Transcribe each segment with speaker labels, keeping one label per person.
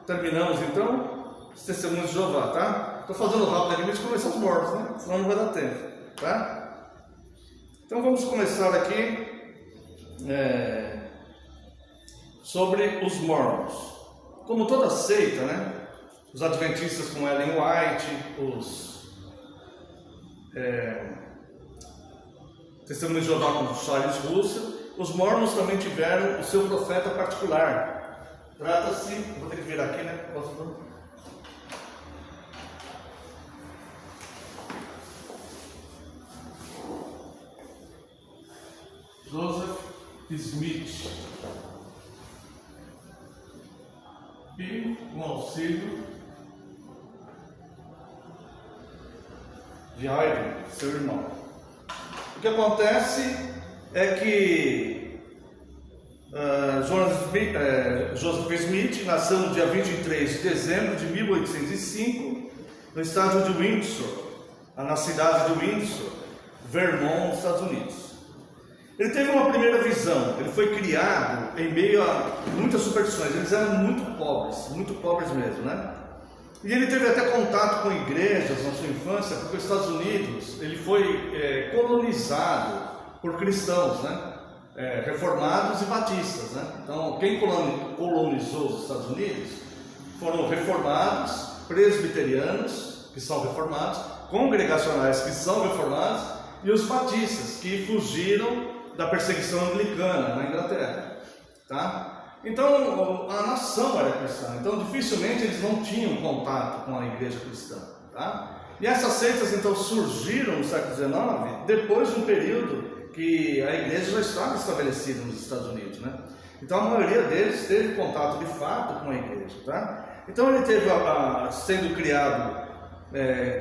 Speaker 1: terminamos então os testemunhos de Jeová, tá? Estou fazendo rápido aqui, mas começar os mortos, né? Senão não vai dar tempo, tá? Então vamos começar aqui sobre os mormons. Como toda seita, né? Os adventistas como Ellen White, os testemunhos de Jeová como Charles Russell, os mormons também tiveram o seu profeta particular. Trata-se, vou ter que virar aqui, né? Posso... Joseph Smith, e com auxílio de Ivan, seu irmão. O que acontece é que Joseph Smith nasceu no dia 23 de dezembro de 1805, no estado de Windsor, na cidade de Windsor, Vermont, nos Estados Unidos. Ele teve uma primeira visão. Ele foi criado em meio a muitas superstições. Eles eram muito pobres mesmo, né? E ele teve até contato com igrejas na sua infância, porque os Estados Unidos ele foi colonizado por cristãos, né? Reformados e batistas, né? Então, quem colonizou os Estados Unidos foram reformados, presbiterianos, que são reformados, congregacionais, que são reformados, e os batistas, que fugiram da perseguição anglicana na Inglaterra, tá? Então a nação era cristã, então dificilmente eles não tinham contato com a igreja cristã, tá? E essas seitas então surgiram no século XIX, depois de um período que a igreja já estava estabelecida nos Estados Unidos, né? Então a maioria deles teve contato de fato com a igreja, tá? Então ele teve sendo criado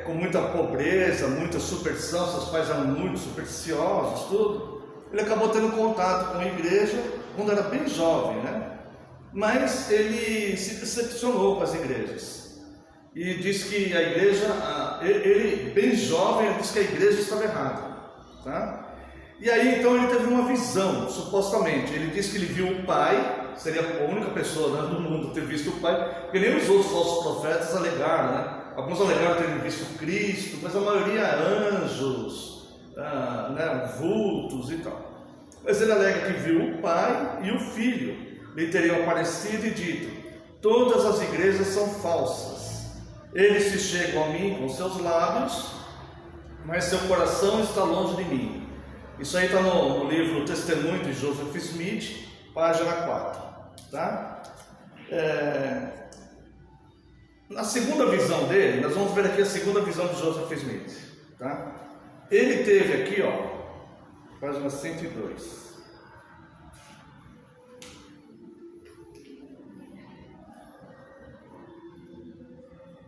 Speaker 1: com muita pobreza, muita superstição, seus pais eram muito supersticiosos, tudo. Ele acabou tendo contato com a igreja quando era bem jovem, né? Mas ele se decepcionou com as igrejas e disse que a igreja, ele bem jovem, ele disse que a igreja estava errada, tá? E aí então ele teve uma visão, supostamente. Ele disse que ele viu o pai, seria a única pessoa, né, do mundo a ter visto o pai, porque nem os outros falsos profetas alegaram, né? Alguns alegaram terem visto Cristo, mas a maioria anjos, vultos e tal. Mas ele alega que viu o pai e o filho lhe teriam aparecido e dito: todas as igrejas são falsas, eles se chegam a mim com seus lábios, mas seu coração está longe de mim. Isso aí está no livro Testemunho de Joseph Smith, página 4, tá? Na segunda visão dele, nós vamos ver aqui a segunda visão de Joseph Smith, tá? Ele teve aqui, página 102.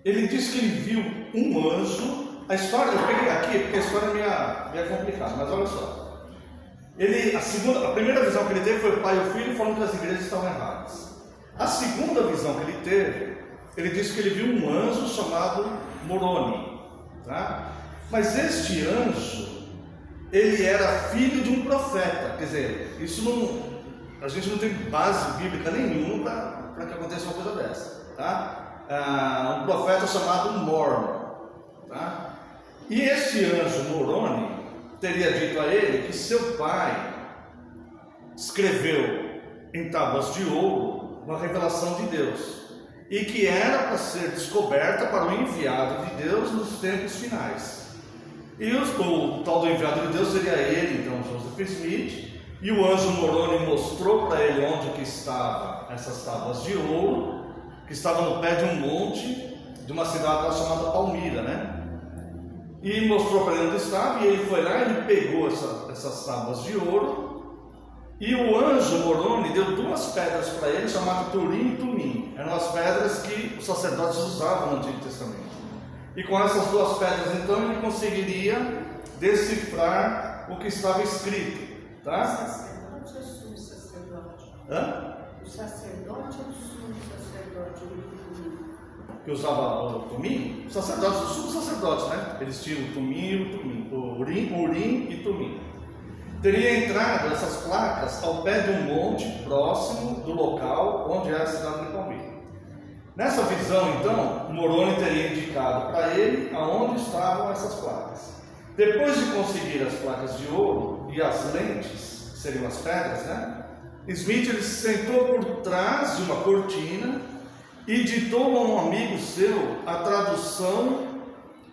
Speaker 1: Ele disse que ele viu um anjo. A história, eu peguei aqui porque a história é meio complicada, mas olha só. A primeira visão que ele teve foi o pai e o filho falando que as igrejas estavam erradas. A segunda visão que ele teve, ele disse que ele viu um anjo chamado Moroni, tá? Mas este anjo, ele era filho de um profeta. Quer dizer, a gente não tem base bíblica nenhuma para que aconteça uma coisa dessa, tá? Um profeta chamado Mormon, tá? E este anjo Moroni teria dito a ele que seu pai escreveu em tábuas de ouro uma revelação de Deus, e que era para ser descoberta para o enviado de Deus nos tempos finais. E o tal do enviado de Deus seria ele, então, Joseph Smith, e o anjo Moroni mostrou para ele onde que estavam essas tábuas de ouro, que estavam no pé de um monte, de uma cidade chamada Palmira, né? E mostrou para ele onde estava, e ele foi lá, ele pegou essas tábuas de ouro, e o anjo Moroni deu duas pedras para ele, chamadas Turim e Tumim. Eram as pedras que os sacerdotes usavam no Antigo Testamento. E com essas duas pedras, então, ele conseguiria decifrar o que estava escrito, tá?
Speaker 2: O sacerdote ou o sumo sacerdote? O sacerdote ou o sumo sacerdote?
Speaker 1: Que usava o Tumim? Os sacerdotes, os subsacerdotes, né? Eles tinham o Tumim e o Tumim, o Urim e Tumim. Teria entrado essas placas ao pé de um monte próximo do local onde era a cidade de Palmira. Nessa visão, então, Moroni teria indicado para ele aonde estavam essas placas. Depois de conseguir as placas de ouro e as lentes, que seriam as pedras, né? Smith ele se sentou por trás de uma cortina e ditou a um amigo seu a tradução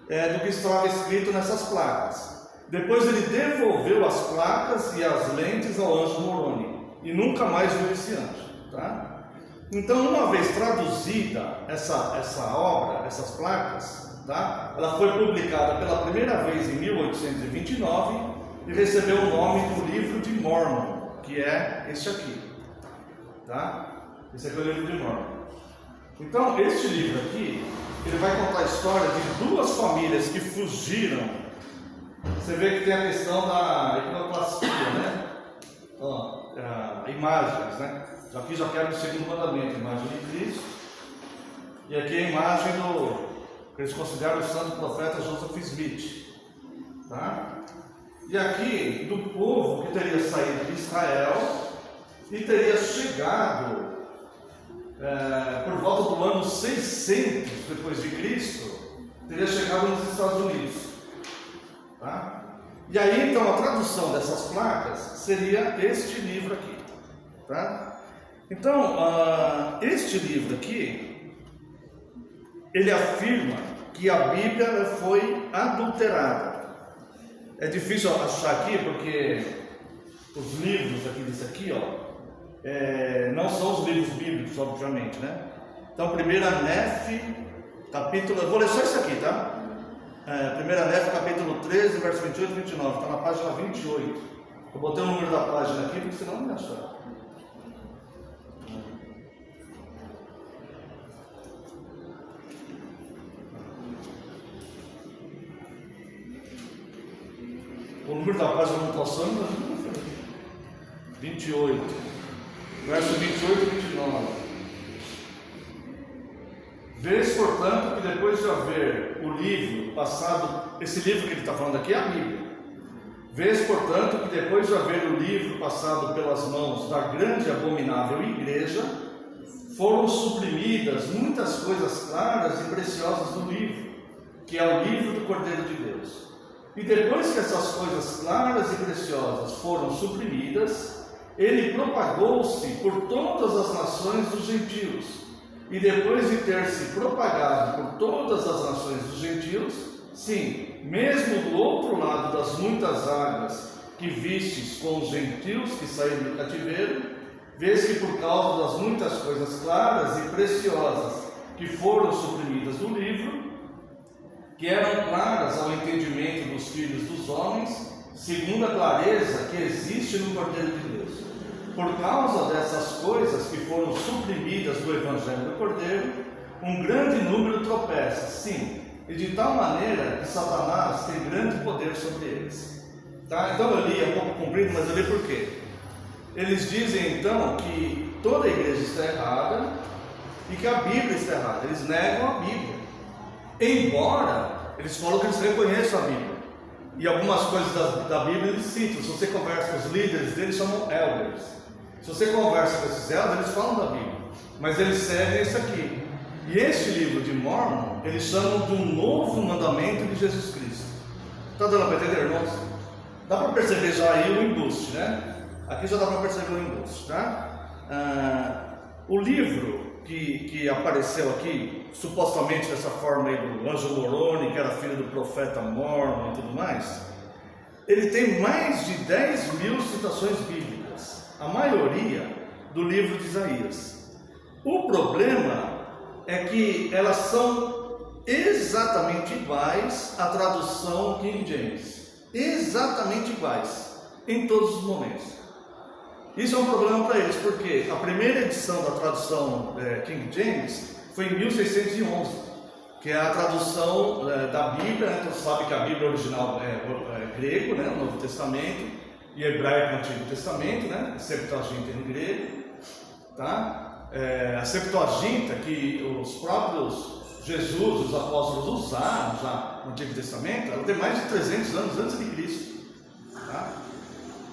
Speaker 1: do que estava escrito nessas placas. Depois ele devolveu as placas e as lentes ao anjo Moroni e nunca mais viu esse anjo, tá? Então, uma vez traduzida essa obra, essas placas, tá? Ela foi publicada pela primeira vez em 1829 e recebeu o nome do Livro de Mormon, que é este aqui, tá? Esse aqui é o Livro de Mormon. Então, este livro aqui, ele vai contar a história de duas famílias que fugiram. Você vê que tem a questão da iconoclastia, né? Ó, imagens, né? Aqui já quebra o segundo mandamento, a imagem de Cristo. E aqui a imagem que eles consideram o santo profeta Joseph Smith, tá? E aqui do povo que teria saído de Israel e teria chegado por volta do ano 600 depois de Cristo, teria chegado nos Estados Unidos, tá? E aí então a tradução dessas placas seria este livro aqui, tá? Então este livro aqui, ele afirma que a Bíblia foi adulterada. É difícil achar aqui porque os livros aqui desse aqui, ó, não são os livros bíblicos, obviamente, né? Então, 1 Nef, capítulo... Eu vou ler só isso aqui, tá? 1 Nef, capítulo 13, verso 28 e 29. Está na página 28. Eu botei o número da página aqui, porque senão não me achar. O número da página não está usando, mas 28, verso 28 e 29. Vês, portanto, que depois de haver o livro passado, esse livro que ele está falando aqui é a Bíblia. Vês, portanto, que depois de haver o livro passado pelas mãos da grande e abominável igreja, foram suprimidas muitas coisas claras e preciosas do livro, que é o livro do Cordeiro de Deus. E depois que essas coisas claras e preciosas foram suprimidas, ele propagou-se por todas as nações dos gentios. E depois de ter se propagado por todas as nações dos gentios, sim, mesmo do outro lado das muitas águas que vistes com os gentios que saíram do cativeiro, vês que por causa das muitas coisas claras e preciosas que foram suprimidas do livro, que eram claras ao entendimento dos filhos dos homens, segundo a clareza que existe no Cordeiro de Deus. Por causa dessas coisas que foram suprimidas do Evangelho do Cordeiro, um grande número tropeça, sim, e de tal maneira que Satanás tem grande poder sobre eles. Tá? Então eu li, é um pouco comprido, mas eu li por quê? Eles dizem então que toda a igreja está errada e que a Bíblia está errada. Eles negam a Bíblia. Embora eles falam que eles reconhecem a Bíblia. E algumas coisas da Bíblia eles citam. Se você conversa com os líderes deles, chamam elders. Se você conversa com esses elders, eles falam da Bíblia. Mas eles seguem isso aqui. E este livro de Mormon, eles chamam de um novo mandamento de Jesus Cristo. Está dando para entender, irmãos? Dá para perceber já aí o embuste, né? Aqui já dá para perceber o embuste, tá? O livro que apareceu aqui, supostamente dessa forma aí do anjo Moroni, que era filho do profeta Mormon e tudo mais, ele tem mais de 10.000 citações bíblicas, a maioria do livro de Isaías. O problema é que elas são exatamente iguais à tradução King James, exatamente iguais, em todos os momentos. Isso é um problema para eles, porque a primeira edição da tradução King James foi em 1611, que é a tradução da Bíblia, né? Então você sabe que a Bíblia original é grego, né? O Novo Testamento, e hebraico o Antigo Testamento, né? A Septuaginta em grego, tá? A Septuaginta que os próprios Jesus, os apóstolos usaram já no Antigo Testamento, ela tem mais de 300 anos antes de Cristo, tá?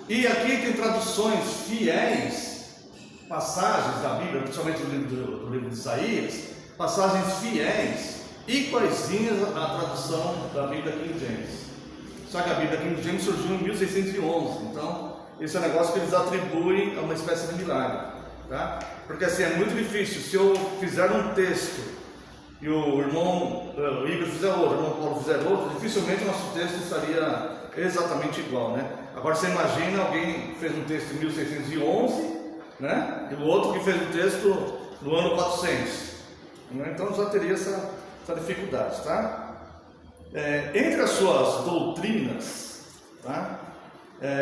Speaker 1: E aqui tem traduções fiéis, passagens da Bíblia, principalmente do livro de Isaías, passagens fiéis, iguaizinhas à tradução da Bíblia King James. Só que a Bíblia King James surgiu em 1611, então esse é um negócio que eles atribuem a uma espécie de milagre, tá? Porque assim, é muito difícil, se eu fizer um texto e o irmão o Igor fizer outro, o irmão Paulo fizer outro, dificilmente o nosso texto estaria exatamente igual, né? Agora você imagina alguém que fez um texto em 1611, né? E o outro que fez um texto no ano 400, né? Então já teria essa dificuldade, tá? Entre as suas doutrinas, tá?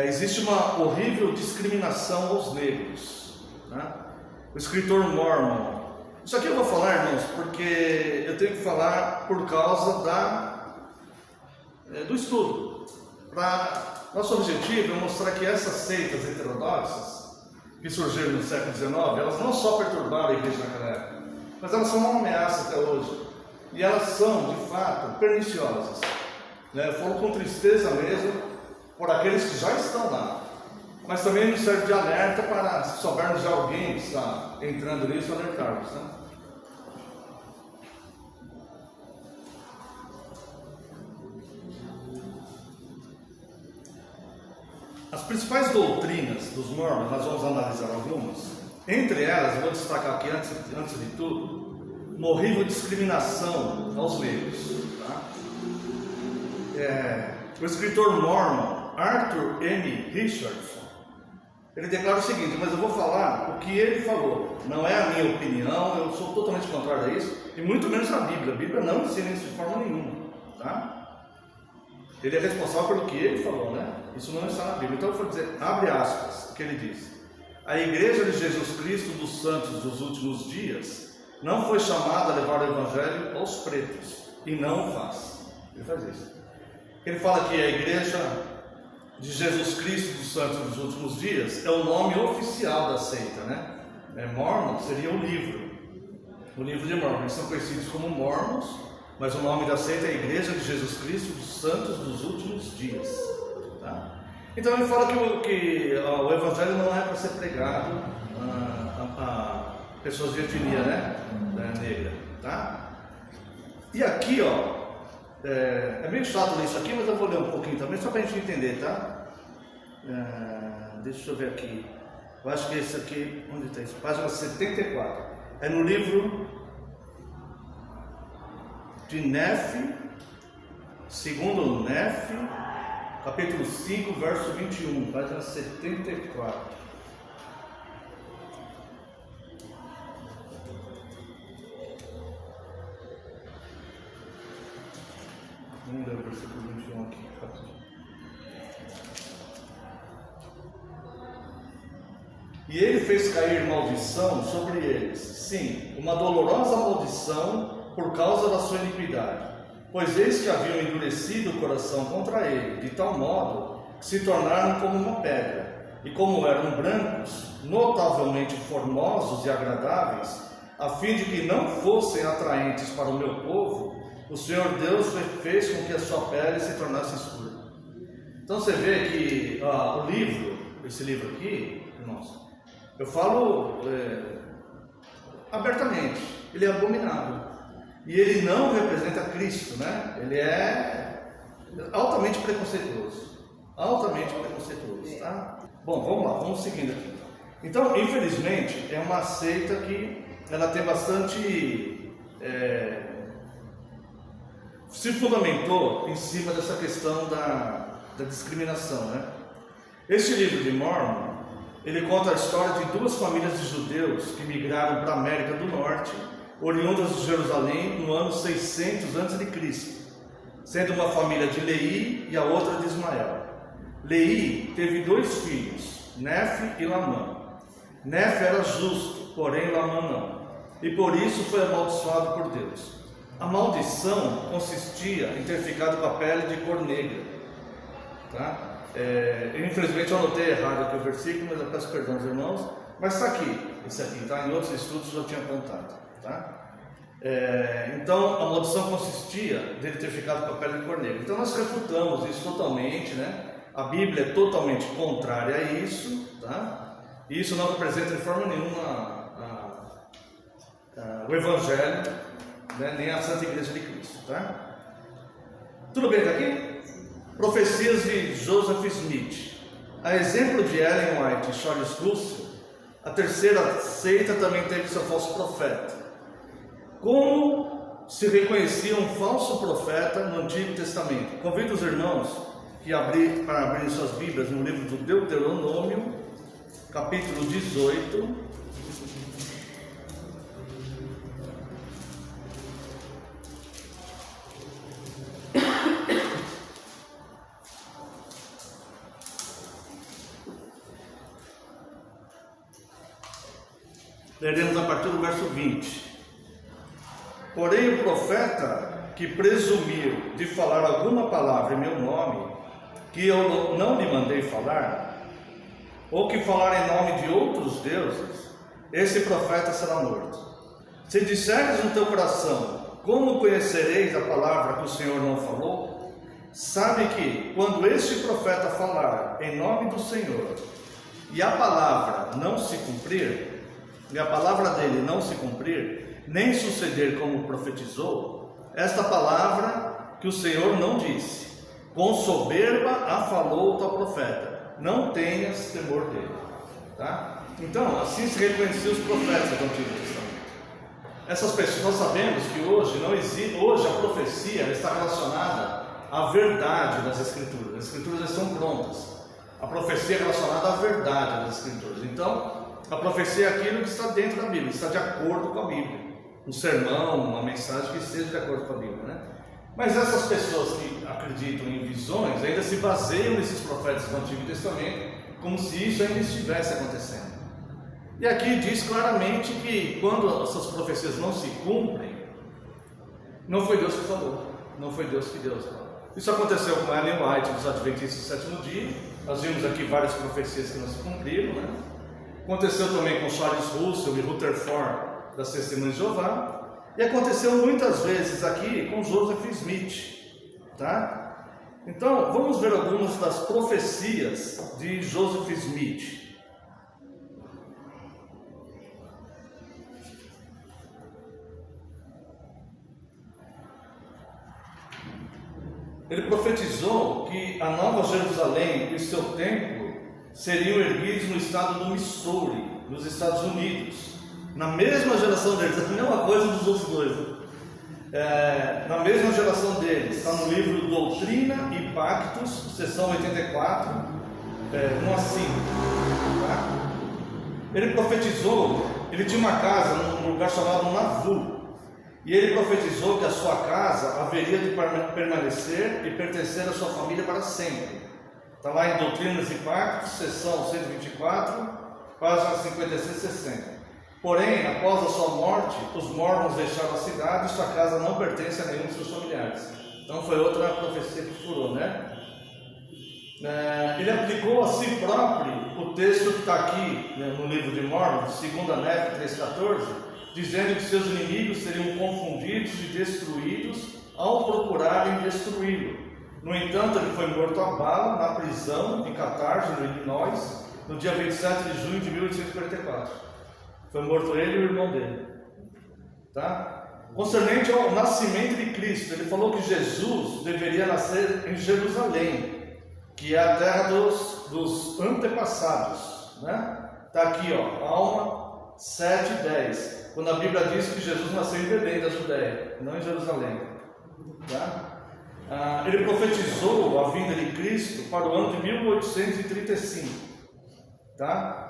Speaker 1: Existe uma horrível discriminação aos negros, tá? O escritor Mormon. Isso aqui eu vou falar, irmãos, porque eu tenho que falar por causa do estudo. Nosso objetivo é mostrar que essas seitas heterodoxas que surgiram no século XIX, elas não só perturbaram a igreja naquela época, mas elas são uma ameaça até hoje. E elas são, de fato, perniciosas. Eu falo com tristeza mesmo por aqueles que já estão lá. Mas também nos serve de alerta para, se soubermos de alguém que está entrando nisso, alertarmos, né? As principais doutrinas dos Mormons, nós vamos analisar algumas. Entre elas, eu vou destacar aqui, antes de tudo, uma horrível discriminação aos negros, tá? O escritor Mormon, Arthur M. Richardson, ele declara o seguinte, mas eu vou falar o que ele falou, não é a minha opinião, eu sou totalmente contrário a isso, e muito menos a Bíblia não ensina isso de forma nenhuma, tá? Ele é responsável pelo que ele falou, né? Isso não está na Bíblia. Então eu vou dizer, abre aspas, o que ele diz: a Igreja de Jesus Cristo dos Santos dos Últimos Dias não foi chamada a levar o Evangelho aos pretos, e não o faz. Ele faz isso. Ele fala que a Igreja de Jesus Cristo dos Santos dos Últimos Dias é o nome oficial da seita, né? Mormon seria o livro de Mormon. Eles são conhecidos como Mormons, mas o nome da seita é a Igreja de Jesus Cristo dos Santos dos Últimos Dias, tá? Então ele fala que o Evangelho não é para ser pregado a pessoas de etnia, né? Negra, tá? E aqui, ó, é meio chato ler isso aqui, mas eu vou ler um pouquinho também, só para a gente entender, tá? Deixa eu ver aqui. Eu acho que esse aqui, onde está isso? Página 74. É no livro de Nefe, segundo Nefe, capítulo 5, verso 21, página 74. Vamos ler o versículo 21 aqui. E ele fez cair maldição sobre eles, sim, uma dolorosa maldição por causa da sua iniquidade, pois eis que haviam endurecido o coração contra ele, de tal modo que se tornaram como uma pedra, e como eram brancos, notavelmente formosos e agradáveis, a fim de que não fossem atraentes para o meu povo, o Senhor Deus fez com que a sua pele se tornasse escura. Então você vê que esse livro aqui, irmãos, eu falo abertamente, ele é abominável. E ele não representa Cristo, né? Ele é altamente preconceituoso. Altamente preconceituoso, tá? Bom, vamos lá, vamos seguindo aqui. Então, infelizmente, é uma seita que ela tem bastante... se fundamentou em cima dessa questão da discriminação, né? Este livro de Mormon, ele conta a história de duas famílias de judeus que migraram para a América do Norte, oriundas de Jerusalém no ano 600 a.C., sendo uma família de Leí e a outra de Ismael. Leí teve dois filhos, Nefe e Lamã. Nefe era justo, porém Lamã não, e por isso foi amaldiçoado por Deus. A maldição consistia em ter ficado com a pele de cor negra, tá? Infelizmente eu anotei errado aqui o versículo, mas eu peço perdão aos irmãos, mas está aqui, esse aqui, tá? Em outros estudos eu já tinha apontado, tá? Então a maldição consistia dele ter ficado com a pele de cor negra. Então nós refutamos isso totalmente, né? A Bíblia é totalmente contrária a isso, tá? E isso não representa de forma nenhuma o Evangelho, né? Nem a Santa Igreja de Cristo. Tá? Tudo bem até aqui? Profecias de Joseph Smith. A exemplo de Ellen White e Charles Russell, a terceira seita também teve seu falso profeta. Como se reconhecia um falso profeta no Antigo Testamento? Convido os irmãos para abrir suas Bíblias no livro do Deuteronômio, capítulo 18. Leremos a partir do verso 20. Porém, o profeta que presumiu de falar alguma palavra em meu nome, que eu não lhe mandei falar, ou que falar em nome de outros deuses, esse profeta será morto. Se disseres no teu coração, como conhecereis a palavra que o Senhor não falou? Sabe que, quando este profeta falar em nome do Senhor, e a palavra não se cumprir, e a palavra dele não se cumprir, nem suceder como profetizou, esta palavra que o Senhor não disse, com soberba a falou o tal profeta, não tenhas temor dele. Tá? Então, assim se reconheciam os profetas do Antigo Testamento. Essas pessoas, nós sabemos que hoje não existe, hoje a profecia está relacionada à verdade das Escrituras. As Escrituras já estão prontas. A profecia é relacionada à verdade das Escrituras. Então, a profecia é aquilo que está dentro da Bíblia, está de acordo com a Bíblia. Um sermão, uma mensagem que esteja de acordo com a Bíblia, né? Mas essas pessoas que acreditam em visões ainda se baseiam nesses profetas do Antigo Testamento, como se isso ainda estivesse acontecendo. E aqui diz claramente que quando essas profecias não se cumprem, não foi Deus que falou, não foi Deus que Deus falou. Isso aconteceu com Ellen White dos Adventistas do Sétimo Dia. Nós vimos aqui várias profecias que não se cumpriram, né? Aconteceu também com Charles Russell e Rutherford das Testemunhas de Jeová, e aconteceu muitas vezes aqui com Joseph Smith, tá? Então, vamos ver algumas das profecias de Joseph Smith. Ele profetizou que a Nova Jerusalém e o seu templo seriam erguidos no estado do Missouri, nos Estados Unidos, na mesma geração deles, a mesma coisa dos outros dois, na mesma geração deles. Está no livro Doutrina e Pactos, seção 84, 1 a 5. Tá? Ele profetizou, ele tinha uma casa num lugar chamado Nauvoo, e ele profetizou que a sua casa haveria de permanecer e pertencer à sua família para sempre. Está lá em Doutrinas e Pactos, seção 124, páginas 56 e 60. Porém, após a sua morte, os mormons deixaram a cidade e sua casa não pertence a nenhum dos seus familiares. Então foi outra profecia que furou, né? Ele aplicou a si próprio o texto que está aqui, né, no livro de Mormon, 2 Nef 3,14, dizendo que seus inimigos seriam confundidos e destruídos ao procurarem destruí-lo. No entanto, ele foi morto a bala na prisão em Catarse, no Illinois, no dia 27 de junho de 1844. Foi morto ele e o irmão dele. Tá? Concernente ao nascimento de Cristo, ele falou que Jesus deveria nascer em Jerusalém, que é a terra dos antepassados. Né? Está aqui, ó, Alma 7:10, quando a Bíblia diz que Jesus nasceu em Belém da Judéia, não em Jerusalém. Tá? Ele profetizou a vinda de Cristo para o ano de 1835, tá?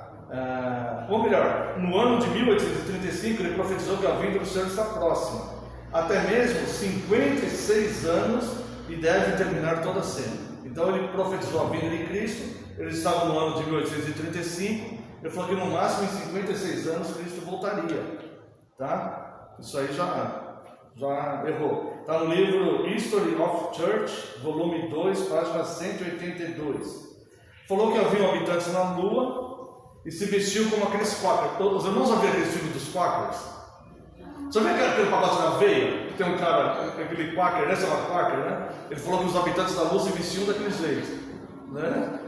Speaker 1: Ou melhor, no ano de 1835 ele profetizou que a vinda do Senhor está próxima, até mesmo 56 anos, e deve terminar toda a cena. Então ele profetizou a vinda de Cristo, ele estava no ano de 1835, ele falou que no máximo em 56 anos Cristo voltaria, tá? Isso aí já errou. Está no livro History of Church, volume 2, página 182. Falou que haviam habitantes na Lua e se vestiu como aqueles quakers. Os irmãos já viram aquele filme dos quakers? Você vê aquele pacote na veia? Que tem um cara, aquele quaker, né? Chama quaker, né? Ele falou que os habitantes da Lua se vestiam daquele jeito, né?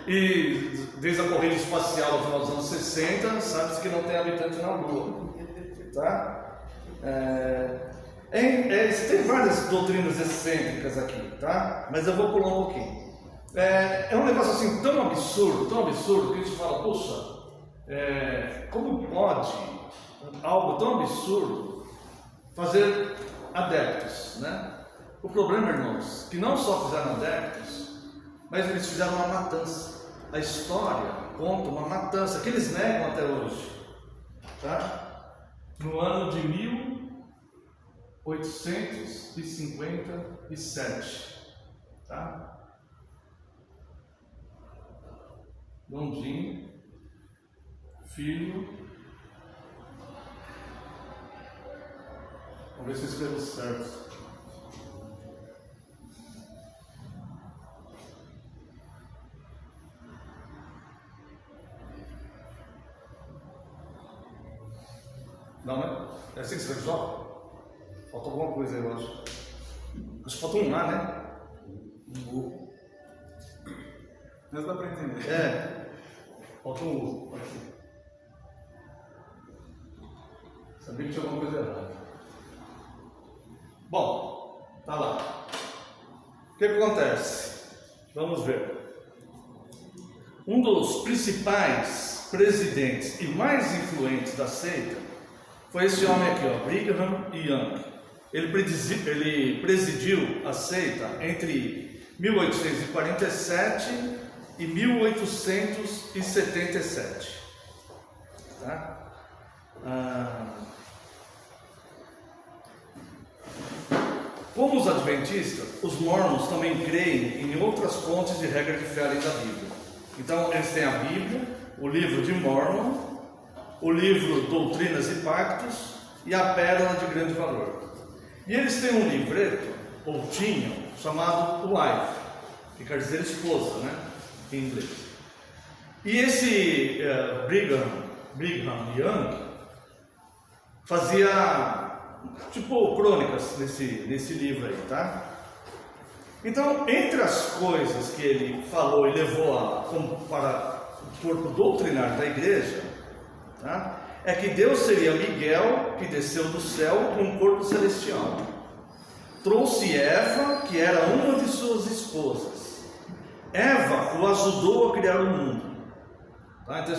Speaker 1: E desde a corrida espacial no final dos anos 60, sabe-se que não tem habitante na Lua, tá? Tem várias doutrinas excêntricas aqui, tá? Mas eu vou pular um pouquinho. É um negócio assim tão absurdo, que a gente fala, poxa, como pode algo tão absurdo fazer adeptos, né? O problema, irmãos, que não só fizeram adeptos, mas eles fizeram uma matança. A história conta uma matança que eles negam até hoje, tá? No ano de 1857, tá? Gondim, filho. Vamos ver se eu escrevo certo. Não, né? É assim que escreve só? Falta alguma coisa aí, eu acho. Acho que falta um A, né? Um U.
Speaker 3: Mas dá para entender.
Speaker 1: Falta um U. Aqui. Sabia que tinha alguma coisa errada. Bom, tá lá. O que acontece? Vamos ver. Um dos principais presidentes e mais influentes da seita foi esse homem aqui, ó, Brigham Young. Ele presidiu a seita entre 1847 e 1877. Tá? Como os adventistas, os mormons também creem em outras fontes de regra de fé além da Bíblia. Então, eles têm a Bíblia, o livro de Mormon, o livro Doutrinas e Pactos e a Pérola de Grande Valor. E eles têm um livreto, ou tinham, chamado Wife, que quer dizer esposa, né, em inglês. E esse Brigham Young fazia tipo crônicas nesse livro aí, tá? Então, entre as coisas que ele falou e levou para o corpo doutrinário da igreja, tá? É que Deus seria Miguel, que desceu do céu com um corpo celestial. Trouxe Eva, que era uma de suas esposas. Eva o ajudou a criar o mundo. Tá? Então,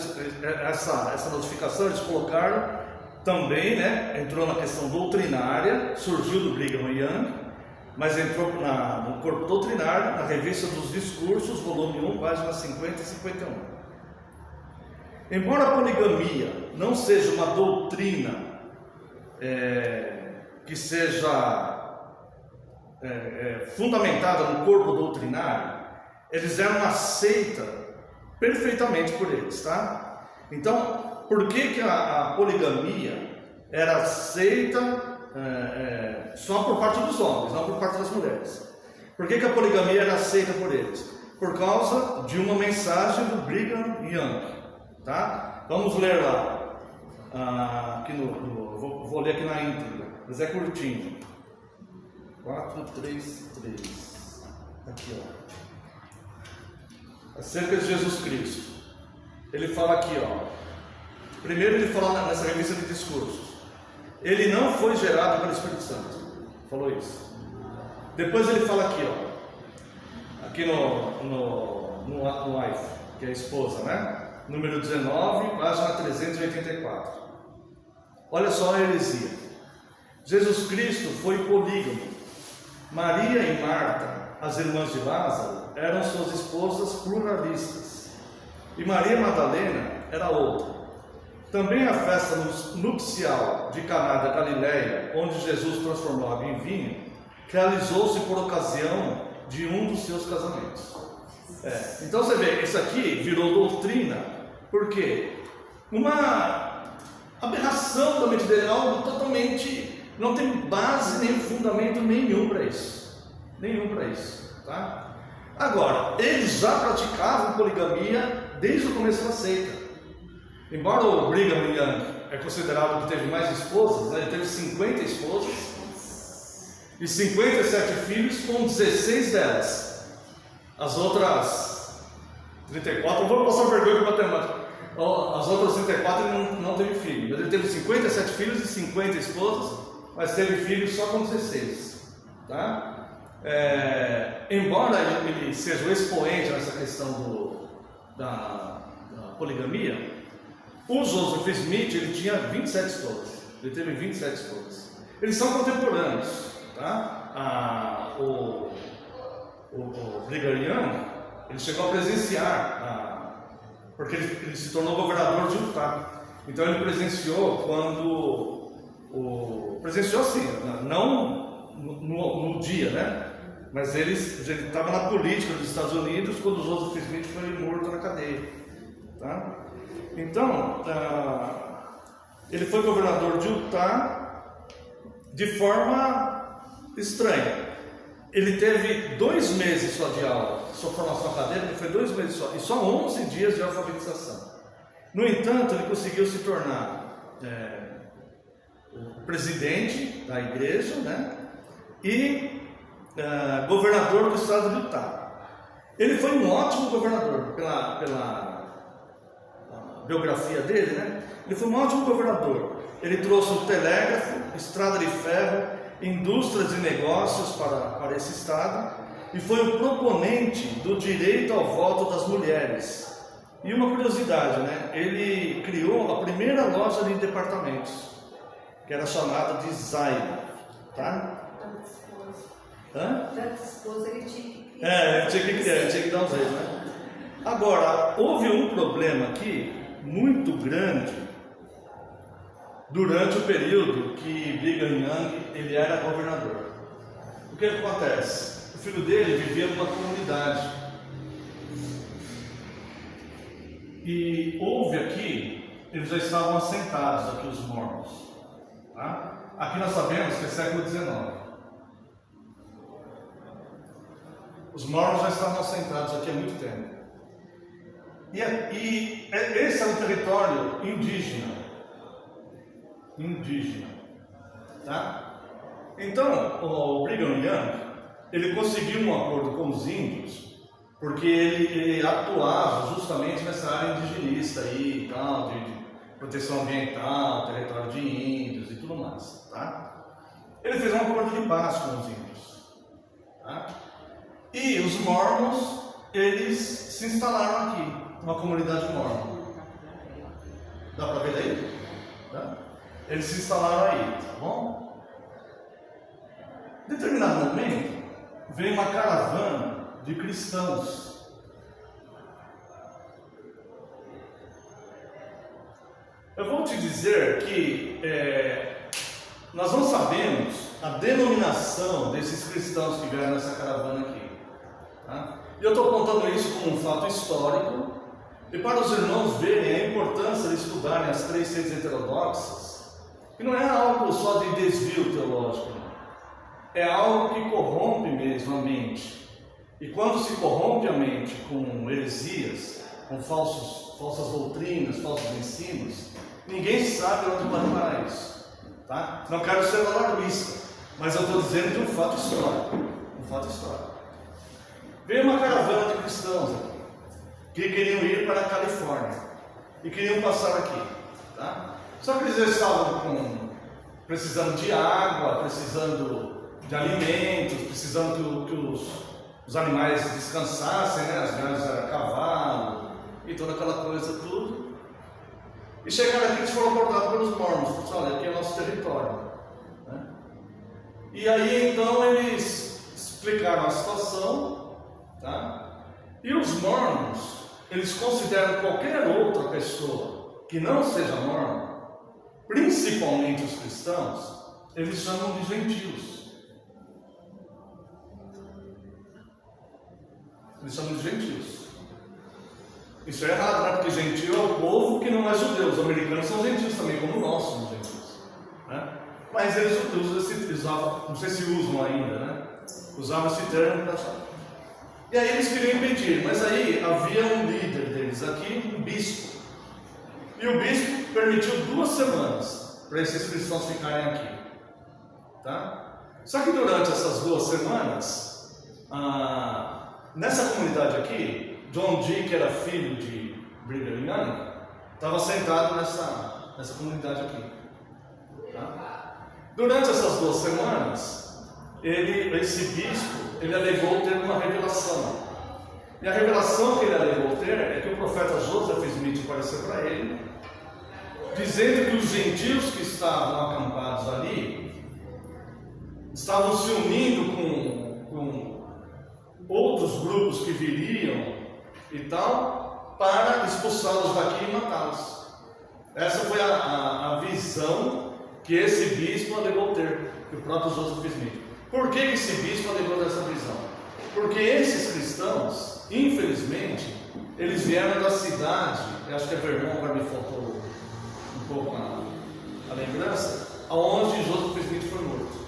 Speaker 1: essa notificação eles colocaram também, né? Entrou na questão doutrinária, surgiu do Brigham Young, mas entrou no corpo doutrinário, na revista dos discursos, volume 1, páginas 50 e 51. Embora a poligamia não seja uma doutrina que seja fundamentada no corpo doutrinário, eles eram uma seita perfeitamente por eles, tá? Então, por que a poligamia era aceita só por parte dos homens, não por parte das mulheres? Por que a poligamia era aceita por eles? Por causa de uma mensagem do Brigham Young. Tá? Vamos ler lá. Aqui vou ler aqui na íntegra, mas é curtinho. 4:3:3. Aqui, ó. Acerca de Jesus Cristo. Ele fala aqui, ó. Primeiro ele fala nessa revista de discursos. Ele não foi gerado pelo Espírito Santo. Falou isso. Depois ele fala aqui, ó. Aqui no wife, que é a esposa, né? Número 19, página 384. Olha só a heresia. Jesus Cristo foi polígamo. Maria e Marta, as irmãs de Lázaro, eram suas esposas pluralistas. E Maria Madalena era outra. Também a festa nupcial de Caná da Galileia, onde Jesus transformou água em vinho, realizou-se por ocasião de um dos seus casamentos. Então você vê, isso aqui virou doutrina, porque uma aberração da mente dele, algo totalmente, não tem base nem fundamento nenhum para isso, tá? Agora, eles já praticavam poligamia desde o começo da seita. Embora o Brigham Young é considerado que teve mais esposas, né? Ele teve 50 esposas e 57 filhos, com 16 delas. As outras 34, eu vou passar vergonha com matemática. As outras 34 ele não teve filho, mas ele teve 57 filhos e 50 esposas, mas teve filhos só com 16. Tá? Embora ele seja o expoente nessa questão da poligamia, o Joseph Smith ele tinha 27 esposas. Ele teve 27 esposas. Eles são contemporâneos. Tá? O Brigham Young ele chegou a presenciar, porque ele se tornou governador de Utah. Então ele presenciou quando presenciou assim, não no dia, né? Mas ele estava na política dos Estados Unidos quando o Joseph Smith foi morto na cadeia. Tá? Então, ele foi governador de Utah de forma estranha. Ele teve 2 meses só de aula, sua formação acadêmica foi 2 meses só, e só 11 dias de alfabetização. No entanto, ele conseguiu se tornar o presidente da igreja, né? E governador do estado de Utah. Ele foi um ótimo governador, pela biografia dele, né? Ele foi um ótimo governador. Ele trouxe o telégrafo, estrada de ferro, indústrias e negócios para esse estado, e foi o proponente do direito ao voto das mulheres. E uma curiosidade, né? Ele criou a primeira loja de departamentos, que era chamada de Zayda, tá?
Speaker 2: Tanta esposa ele tinha que criar.
Speaker 1: Ele tinha que criar, ele tinha que dar um jeito, né? Agora, houve um problema aqui, muito grande, durante o período que Brigham Young ele era governador. O que acontece? O filho dele vivia numa comunidade. E houve aqui, eles já estavam assentados aqui, os mormons. Tá? Aqui nós sabemos que é século XIX. Os mormons já estavam assentados aqui há muito tempo. E esse é um território indígena. Tá? Então, o Brigham Young, ele conseguiu um acordo com os índios, porque ele atuava justamente nessa área indigenista aí, tal, de proteção ambiental, território de índios e tudo mais, tá? Ele fez um acordo de paz com os índios, tá? E os mormons, eles se instalaram aqui, uma comunidade mormon. Dá para ver daí? Tá? Eles se instalaram aí, tá bom? Em determinado momento, veio uma caravana de cristãos. Eu vou te dizer que nós não sabemos a denominação desses cristãos que vieram nessa caravana aqui. Tá? E eu estou contando isso como um fato histórico, e para os irmãos verem a importância de estudarem as 3 seitas heterodoxas, que não é algo só de desvio teológico, não. É algo que corrompe mesmo a mente. E quando se corrompe a mente com heresias, com falsas doutrinas, falsos ensinos, ninguém sabe onde vai parar isso. Tá? Não quero ser alarmista, mas eu estou dizendo de um fato histórico. Um fato histórico. Veio uma caravana de cristãos aqui, que queriam ir para a Califórnia e queriam passar aqui. Tá? Só que eles já estavam precisando de água, precisando de alimentos, precisando que os animais descansassem, né? As viagens eram a cavalo e toda aquela coisa, tudo. E chegaram aqui e foram abordados pelos mormons. Falaram assim, olha, aqui é o nosso território. Né? E aí então eles explicaram a situação, tá? E os mormons, eles consideram qualquer outra pessoa que não seja mormon, principalmente os cristãos, eles chamam de gentios. Eles chamam de gentios. Isso é errado, né? Porque gentio é o povo que não é judeu. Os americanos são gentios também, como nós somos gentios. Né? Mas eles usavam, não sei se usam ainda, né? Usavam esse termo para achar. E aí eles queriam impedir, mas aí havia um líder deles aqui, um bispo. E o bispo permitiu 2 semanas para esses cristãos ficarem aqui. Tá? Só que durante essas 2 semanas, nessa comunidade aqui, John Dee, que era filho de Brigham Young, estava sentado nessa comunidade aqui. Tá? Durante essas 2 semanas, esse bispo, ele alegou ter uma revelação. E a revelação que ele alegou ter é que o profeta Joseph Smith apareceu para ele, dizendo que os gentios que estavam acampados ali estavam se unindo com outros grupos que viriam e tal, para expulsá-los daqui e matá-los. Essa foi a visão que esse bispo alegou ter, que o próprio Joseph Smith. Por que esse bispo alegou dessa visão? Porque esses cristãos, infelizmente, eles vieram da cidade, eu acho que é Vermont, agora me faltou um pouco a lembrança, aonde Joseph Smith foi morto.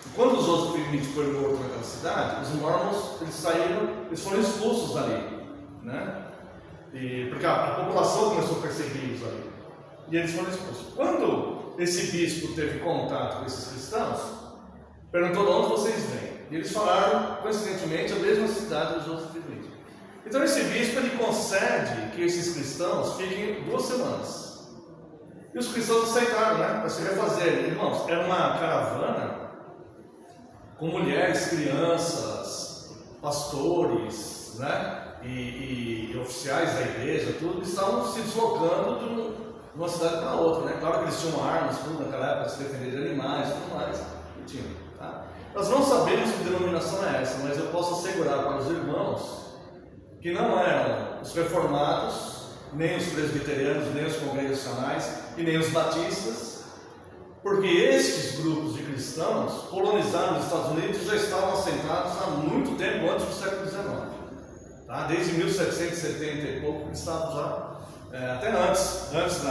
Speaker 1: E quando Joseph Smith foi morto naquela cidade, os mormons, eles foram expulsos dali, né? Porque a população começou a persegui-los ali, e eles foram expulsos. Quando esse bispo teve contato com esses cristãos, perguntou de onde vocês vêm, e eles falaram, coincidentemente, a mesma cidade de Joseph Smith. Então esse bispo, ele concede que esses cristãos fiquem 2 semanas. E os cristãos aceitaram, né? Para se refazer. Irmãos, era uma caravana com mulheres, crianças, pastores, né? E oficiais da igreja, tudo, estavam se deslocando de uma cidade para outra, né? Claro que eles tinham armas, tudo naquela época, se defender de animais, tudo mais. Tinham, tá? Nós não sabemos que denominação é essa, mas eu posso assegurar para os irmãos que não eram os reformados, nem os presbiterianos, nem os congregacionais e nem os batistas, porque estes grupos de cristãos colonizaram os Estados Unidos e já estavam assentados há muito tempo antes do século XIX. Tá? Desde 1770 e pouco, eles estavam já, até antes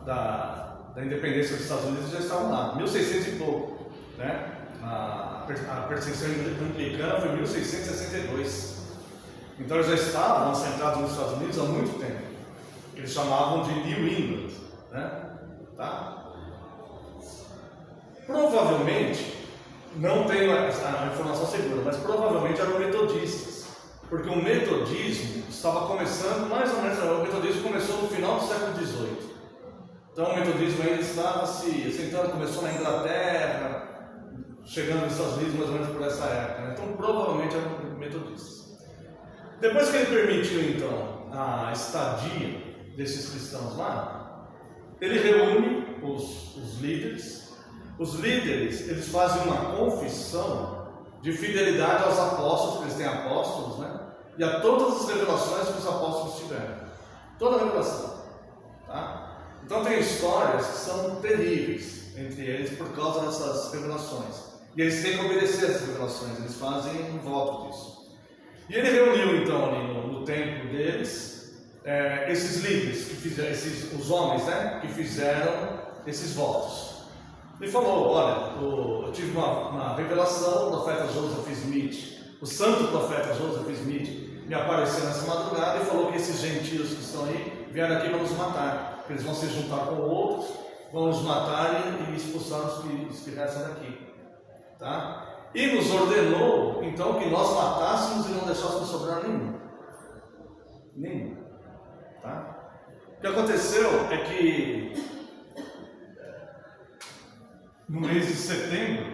Speaker 1: da independência dos Estados Unidos, já estavam lá, 1600 e pouco, né? A perseguição anglicana foi em 1662. Então eles já estavam assentados nos Estados Unidos há muito tempo. Eles chamavam de New England, né? Tá? Provavelmente, não tenho a informação segura, mas provavelmente eram metodistas, porque o metodismo estava começando mais ou menos, o metodismo começou no final do século XVIII. Então o metodismo ainda estava se assentando, começou na Inglaterra, chegando nos Estados Unidos mais ou menos por essa época, né? Então provavelmente eram metodistas. Depois que ele permitiu então a estadia desses cristãos lá, ele reúne os líderes. Os líderes, eles fazem uma confissão de fidelidade aos apóstolos, porque eles têm apóstolos, né? E a todas as revelações que os apóstolos tiveram. Toda a revelação, tá? Então tem histórias que são terríveis entre eles por causa dessas revelações. E eles têm que obedecer essas revelações, eles fazem um voto disso. E ele reuniu então ali no templo deles, esses líderes, que fizeram, os homens, né, que fizeram esses votos. Ele falou: olha, eu tive uma revelação, o profeta Joseph Smith, o santo profeta Joseph Smith, me apareceu nessa madrugada e falou que esses gentios que estão aí vieram aqui para nos matar, que eles vão se juntar com outros, vão nos matar e expulsar os que restam daqui. Tá? E nos ordenou, então, que nós matássemos e não deixássemos sobrar nenhum. Tá? O que aconteceu é que no mês de setembro,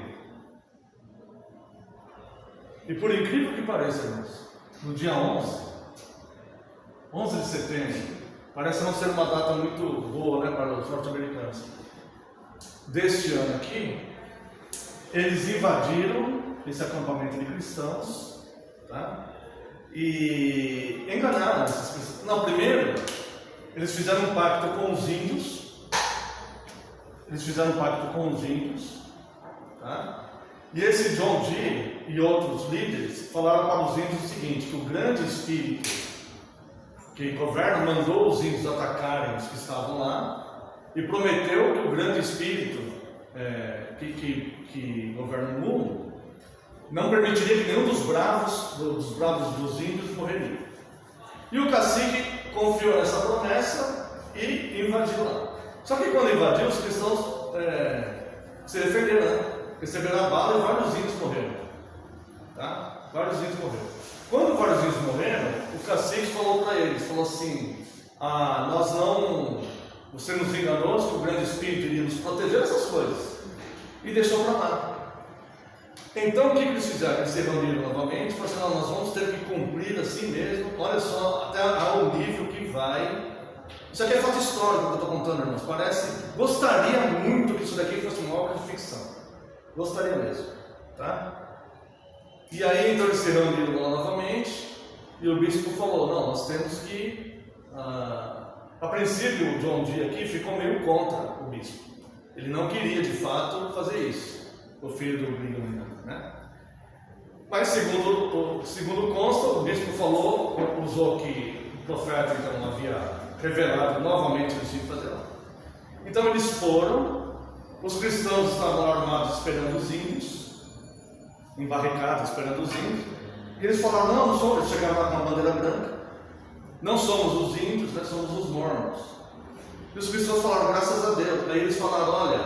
Speaker 1: e por incrível que pareça, irmãos, no dia 11 de setembro, parece não ser uma data muito boa, né, para os norte-americanos, deste ano aqui, eles invadiram esse acampamento de cristãos, tá? E enganaram esses cristãos. Não, primeiro, eles fizeram um pacto com os índios. Tá? E esse John Dee e outros líderes falaram para os índios o seguinte: que o grande espírito que governa mandou os índios atacarem os que estavam lá e prometeu que o grande espírito que governa o mundo não permitiria que nenhum dos bravos dos índios morreria. E o cacique confiou nessa promessa e invadiu lá. Só que quando invadiu, os cristãos se defenderam, né? Receberam a bala e vários índios morreram. Tá? Vários índios morreram. Quando vários índios morreram, o cacique falou para eles, falou assim: você nos enganou, que o grande espírito iria nos proteger dessas coisas. e deixou para lá. Então o que eles fizeram? Eles se reuniram novamente e falaram assim, nós vamos ter que cumprir assim mesmo, olha só, até ao nível que vai. Isso aqui é fato histórico que eu estou contando, irmãos. Gostaria muito que isso daqui fosse uma obra de ficção. Gostaria mesmo, tá? E aí então eles se reuniram lá novamente e o bispo falou, não, nós temos que... A princípio o John Dee aqui ficou meio contra o bispo. Ele não queria de fato fazer isso, o filho do Brigham Young, né? Mas segundo consta, o bispo falou, usou que o profeta então havia revelado novamente eles tinham que fazer lá. Então eles foram, os cristãos estavam armados esperando os índios, embarricados esperando os índios, e eles falaram, não somos, eles chegaram lá com a bandeira branca, não somos os índios, né, somos os mormons. E os cristãos falaram, graças a Deus. Aí eles falaram, olha,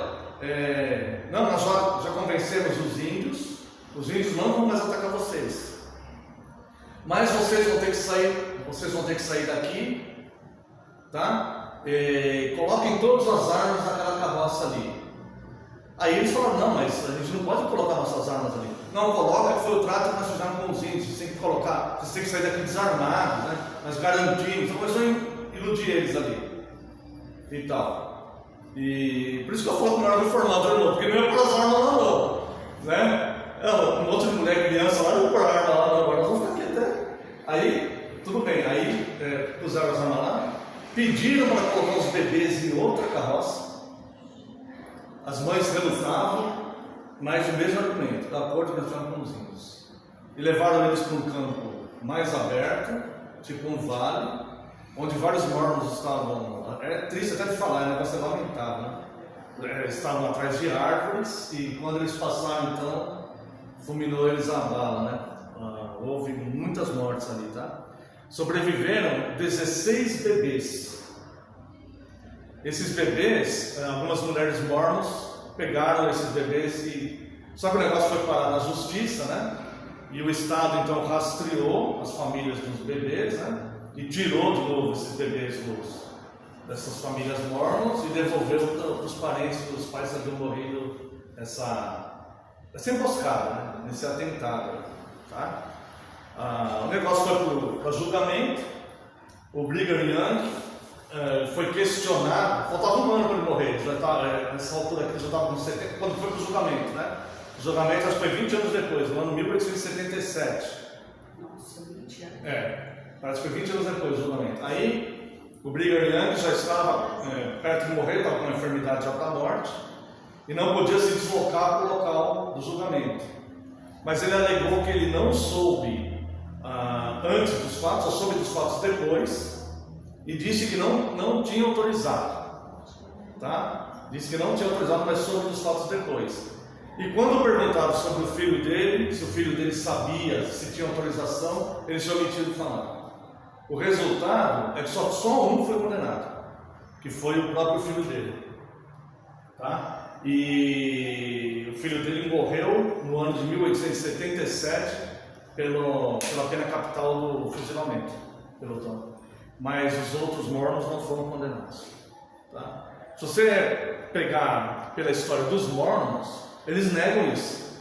Speaker 1: não, nós já convencemos os índios não vão mais atacar vocês, mas vocês vão ter que sair daqui, tá? Coloquem todas as armas naquela carroça ali. Aí eles falaram, não, mas a gente não pode colocar nossas armas ali. Não, coloca, que foi o trato que nós fizemos com os índios, vocês têm que colocar, vocês têm que sair daqui desarmados, né? Nós garantimos, então começou a iludir eles ali e tal. E por isso que eu falo que não era reformador não, porque não ia pôr as armas lá não, né? Um monte de mulher criança lá, não ia pôr a arma lá não, agora nós vamos ficar aqui até. Aí, tudo bem, aí puseram as armas lá, pediram para colocar os bebês em outra carroça. As mães relutavam, mas o mesmo argumento, da acordo que eles tinham com os índios. E levaram eles para um campo mais aberto, tipo um vale, onde vários mormons estavam. É triste até de falar, é um negócio lamentável, né? Estavam atrás de árvores e quando eles passaram, então, fulminou eles a bala, né? Houve muitas mortes ali, tá? Sobreviveram 16 bebês. Esses bebês, algumas mulheres mormons pegaram esses bebês e... Só que o negócio foi parar na justiça, né? E o Estado então rastreou as famílias dos bebês, né? E tirou de novo esses bebês dessas famílias mormons e devolveu para os parentes dos pais que haviam morrido essa emboscada, né? Nesse atentado, tá? O negócio foi para julgamento. O Brigham Young foi questionado, faltava um ano para ele morrer, já estava, nessa altura aqui, já estava com 70, quando foi para o julgamento, né? O julgamento acho que foi 20 anos depois, no ano 1877.
Speaker 2: Nossa, 20 anos.
Speaker 1: Parece que foi 20 anos depois do julgamento. Aí, o Brigham Young já estava perto de morrer, estava com uma enfermidade já para a morte, e não podia se deslocar para o local do julgamento. Mas ele alegou que ele não soube antes dos fatos, só soube dos fatos depois, e disse que não tinha autorizado, tá? Disse que não tinha autorizado, mas soube dos fatos depois. E quando perguntaram sobre o filho dele, se o filho dele sabia, se tinha autorização, ele tinha omitido de falar. O resultado é que só um foi condenado, que foi o próprio filho dele, tá? E o filho dele morreu no ano de 1877 pela pena capital do fuzilamento, pelo Tom. Mas os outros mormons não foram condenados, tá? Se você pegar pela história dos mormons, eles negam isso,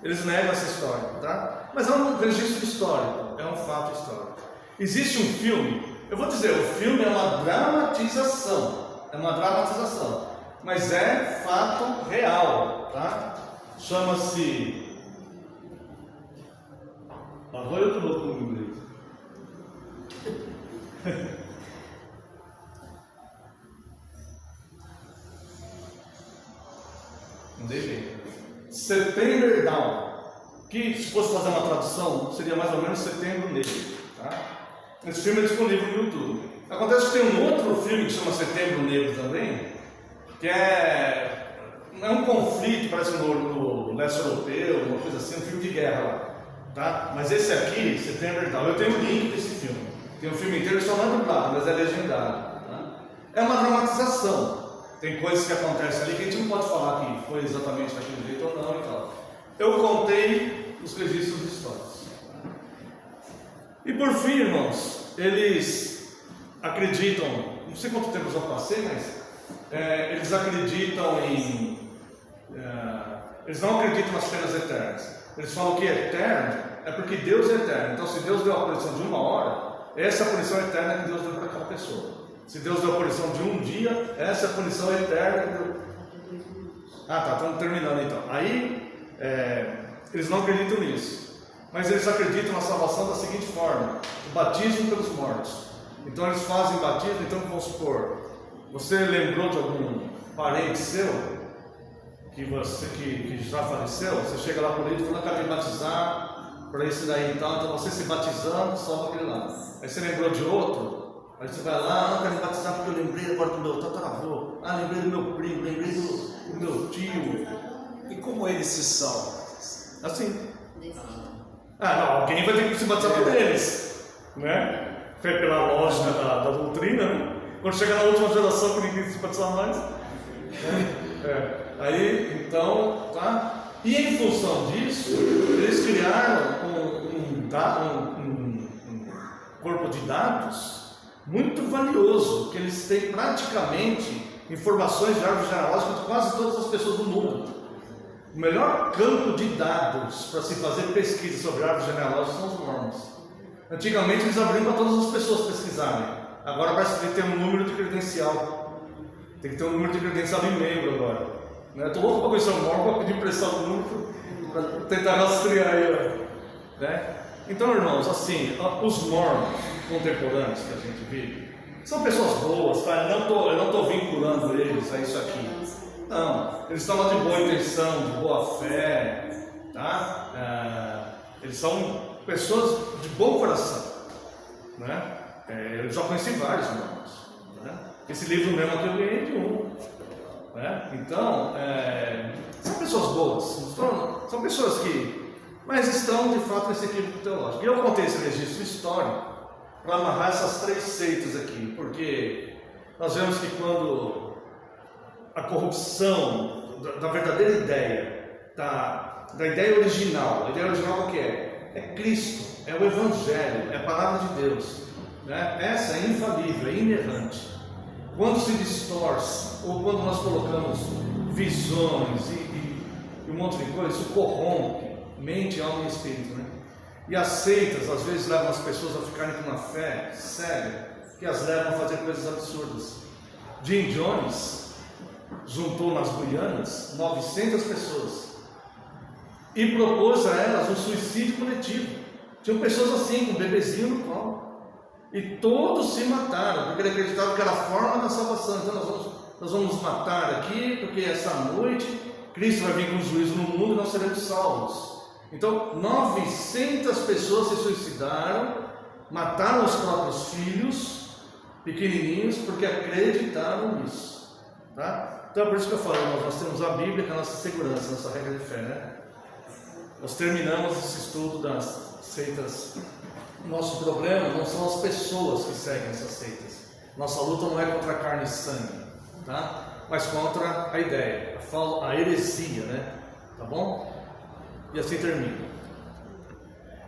Speaker 1: eles negam essa história, tá? Mas é um registro histórico, é um fato histórico. Existe um filme, eu vou dizer, o filme é uma dramatização, mas é fato real, tá? Chama-se... Agora eu estou louco no inglês. Não deixei. September Down, que se fosse fazer uma tradução seria mais ou menos Setembro Negro, tá? Esse filme é disponível no YouTube. Acontece que tem um outro filme que chama Setembro Negro também, que é um conflito, parece no leste europeu, uma coisa assim, um filme de guerra lá, tá? Mas esse aqui, September Down, eu tenho o link desse filme. Tem um filme inteiro, só não é dublado, mas é legendado, tá? É uma dramatização. Tem coisas que acontecem ali que a gente não pode falar que foi exatamente daquele jeito ou não e tal. Eu contei os registros históricos. E por fim, irmãos, eles acreditam, não sei quanto tempo eu já passei, mas eles acreditam em eles não acreditam nas penas eternas. Eles falam que é eterno é porque Deus é eterno. Então, se Deus deu a punição de 1 hora, essa é a punição eterna que Deus deu para aquela pessoa. Se Deus deu a punição de 1 dia, essa é a punição eterna que Deus... Ah, tá, estamos terminando então. Aí, eles não acreditam nisso. Mas eles acreditam na salvação da seguinte forma: o batismo pelos mortos. Então eles fazem batismo. Então vamos supor, você lembrou de algum parente seu que já faleceu? Você chega lá por ele e fala: acabei de batizar para esse daí, então você se batizando, salva aquele lá. Aí você lembrou de outro, aí você vai lá: não, quero me batizar porque eu lembrei agora do meu tataravô, lembrei do meu primo, lembrei do meu tio.
Speaker 3: E como eles se salvam?
Speaker 1: Assim. Não, alguém vai ter que se batizar por eles, né? Pela lógica da doutrina, né? Quando chegar na última geração que ninguém se batizar mais, aí, então, tá? E em função disso, eles criaram um corpo de dados muito valioso, que eles têm praticamente informações de árvore genealógica de quase todas as pessoas do mundo. O melhor campo de dados para se fazer pesquisa sobre árvore genealógica são os mormons. Antigamente eles abriam para todas as pessoas pesquisarem. Agora parece que tem um número de credencial. Tem que ter um número de credencial de membro agora. Estou louco para conhecer o mormon, para pedir emprestar o número para tentar rastrear ele. Né? Então, irmãos, assim, os mormons contemporâneos que a gente vive são pessoas boas, tá? Eu não estou vinculando eles a isso aqui. Não, eles estão lá de boa intenção, de boa fé, tá? Eles são pessoas de bom coração, né? Eu já conheci vários irmãos, né? Esse livro mesmo aqui eu ganhei de um, né? Então, são pessoas boas, são pessoas que, mas estão de fato nesse equívoco teológico. E eu contei esse registro histórico para amarrar essas 3 seitas aqui, porque nós vemos que quando a corrupção da verdadeira ideia, da ideia original. A ideia original o que é? É Cristo, é o Evangelho, é a Palavra de Deus, né? Essa é infalível, é inerrante. Quando se distorce, ou quando nós colocamos visões e um monte de coisa, isso corrompe mente, alma e espírito, né? E as seitas, às vezes, levam as pessoas a ficarem com uma fé cega, que as levam a fazer coisas absurdas. Jim Jones juntou nas Guianas 900 pessoas e propôs a elas um suicídio coletivo. Tinham pessoas assim, com um bebezinho no colo, e todos se mataram, porque ele acreditava que era a forma da salvação. Então nós vamos matar aqui, porque essa noite Cristo vai vir com juízo no mundo e nós seremos salvos. Então 900 pessoas se suicidaram, mataram os próprios filhos pequenininhos, porque acreditaram nisso, tá? Então é por isso que eu falo, nós temos a Bíblia, que é a nossa segurança, a nossa regra de fé, né? Nós terminamos esse estudo das seitas. Nosso problema não são as pessoas que seguem essas seitas. Nossa luta não é contra a carne e sangue, tá? Mas contra a ideia, a heresia, né? Tá bom? E assim termina.